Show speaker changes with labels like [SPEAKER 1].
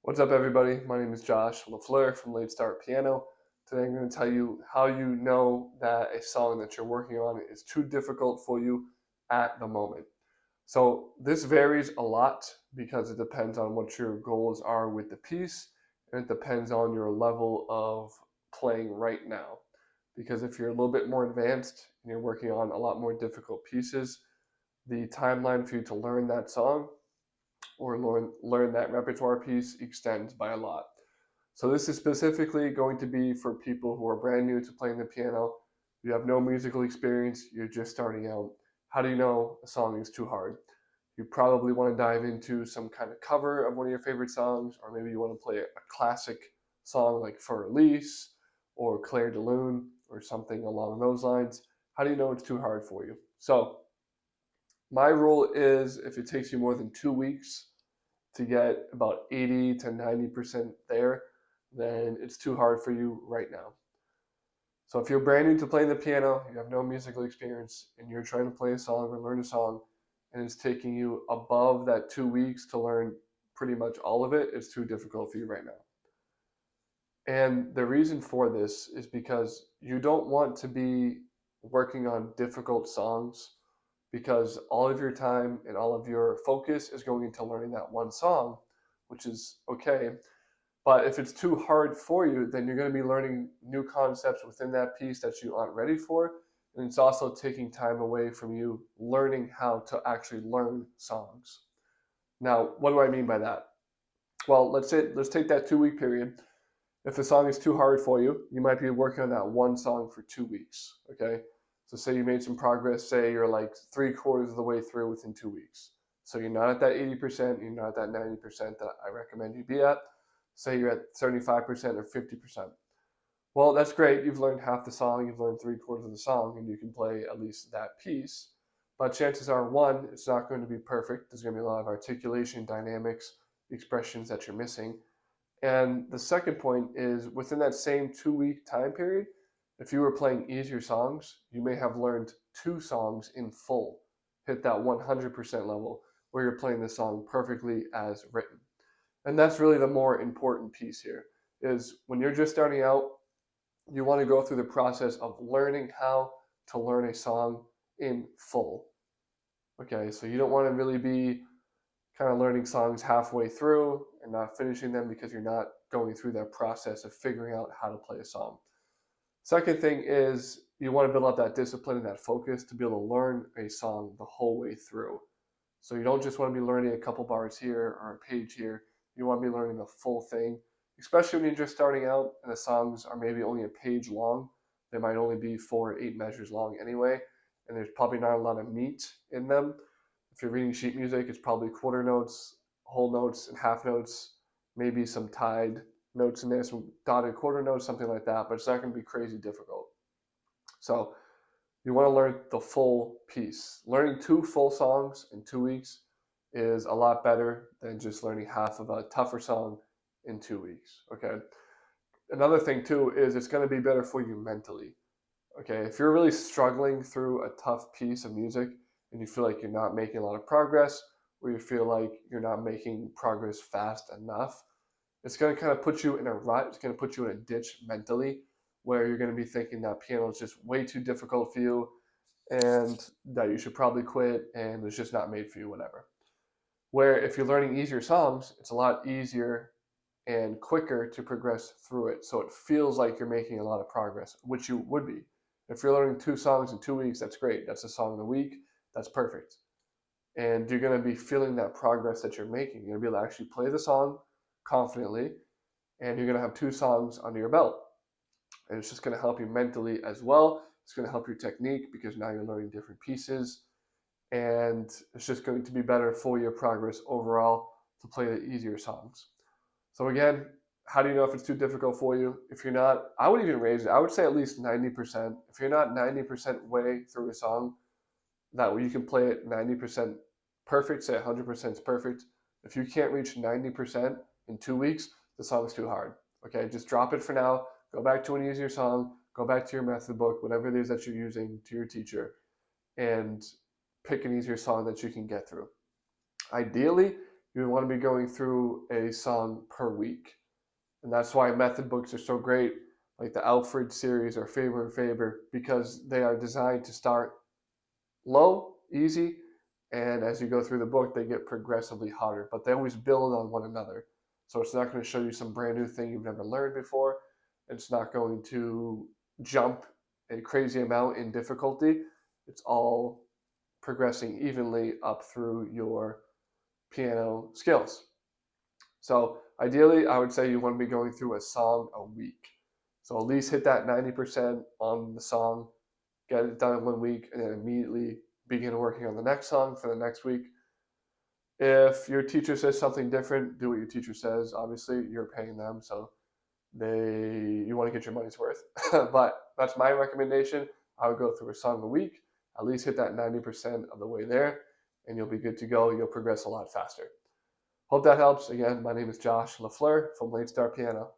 [SPEAKER 1] What's up, everybody? My name is Josh LaFleur from Late Start Piano. Today I'm going to tell you how you know that a song that you're working on is too difficult for you at the moment. So this varies a lot because it depends on what your goals are with the piece, and it depends on your level of playing right now. Because if you're a little bit more advanced and you're working on a lot more difficult pieces, the timeline for you to learn that song or learn that repertoire piece extends by a lot. So this is specifically going to be for people who are brand new to playing the piano. You have no musical experience, you're just starting out. How do you know a song is too hard? You probably want to dive into some kind of cover of one of your favorite songs, or maybe you want to play a classic song like Fur Elise or Claire de Lune or something along those lines. How do you know it's too hard for you? So my rule is if it takes you more than 2 weeks to get about 80 to 90% there, then it's too hard for you right now. So if you're brand new to playing the piano, you have no musical experience, and you're trying to play a song or learn a song, and it's taking you above that 2 weeks to learn pretty much all of it, it's too difficult for you right now. And the reason for this is because you don't want to be working on difficult songs because all of your time and all of your focus is going into learning that one song, which is okay. But if it's too hard for you, then you're going to be learning new concepts within that piece that you aren't ready for. And it's also taking time away from you learning how to actually learn songs. Now, what do I mean by that? Well, let's take that 2 week period. If the song is too hard for you, you might be working on that one song for 2 weeks. Okay. So say you made some progress, say you're like 3/4 of the way through within 2 weeks. So you're not at that 80%, you're not at that 90% that I recommend you be at. Say you're at 75% or 50%. Well, that's great. You've learned half the song, you've learned 3/4 of the song, and you can play at least that piece. But chances are, one, it's not going to be perfect. There's going to be a lot of articulation, dynamics, expressions that you're missing. And the second point is within that same 2 week time period, if you were playing easier songs, you may have learned two songs in full, hit that 100% level where you're playing the song perfectly as written. And that's really the more important piece here is when you're just starting out, you want to go through the process of learning how to learn a song in full. Okay, so you don't want to really be kind of learning songs halfway through and not finishing them because you're not going through that process of figuring out how to play a song. Second thing is you want to build up that discipline and that focus to be able to learn a song the whole way through. So you don't just want to be learning a couple bars here or a page here. You want to be learning the full thing, especially when you're just starting out and the songs are maybe only a page long. They might only be 4 or 8 measures long anyway, and there's probably not a lot of meat in them. If you're reading sheet music, it's probably quarter notes, whole notes, and half notes, maybe some tied notes in there, some dotted quarter notes, something like that, but it's not going to be crazy difficult. So you want to learn the full piece. Learning two full songs in 2 weeks is a lot better than just learning half of a tougher song in 2 weeks. Okay. Another thing too is it's going to be better for you mentally. Okay. If you're really struggling through a tough piece of music and you feel like you're not making a lot of progress, or you feel like you're not making progress fast enough, it's going to kind of put you in a rut. It's going to put you in a ditch mentally where you're going to be thinking that piano is just way too difficult for you and that you should probably quit and it's just not made for you, whatever. Where if you're learning easier songs, it's a lot easier and quicker to progress through it. So it feels like you're making a lot of progress, which you would be. If you're learning two songs in 2 weeks, that's great. That's a song a week. That's perfect. And you're going to be feeling that progress that you're making. You're going to be able to actually play the song confidently, and you're going to have two songs under your belt. And it's just going to help you mentally as well. It's going to help your technique because now you're learning different pieces. And it's just going to be better for your progress overall to play the easier songs. So again, how do you know if it's too difficult for you? If you're not, I would even raise it. I would say at least 90%. If you're not 90% way through a song, that way you can play it 90% perfect, say 100% is perfect. If you can't reach 90% in 2 weeks, the song's too hard. Okay, just drop it for now. Go back to an easier song. Go back to your method book, whatever it is that you're using, to your teacher, and pick an easier song that you can get through. Ideally, you want to be going through a song per week. And that's why method books are so great, like the Alfred series or Faber and Faber, because they are designed to start low, easy, and as you go through the book, they get progressively harder, but they always build on one another. So it's not going to show you some brand new thing you've never learned before. It's not going to jump a crazy amount in difficulty. It's all progressing evenly up through your piano skills. So ideally, I would say you want to be going through a song a week. So at least hit that 90% on the song, get it done in 1 week, and then immediately begin working on the next song for the next week. If your teacher says something different, do what your teacher says. Obviously, you're paying them, so you want to get your money's worth. But that's my recommendation. I would go through a song a week, at least hit that 90% of the way there, and you'll be good to go. You'll progress a lot faster. Hope that helps. Again, my name is Josh LaFleur from Late Start Piano.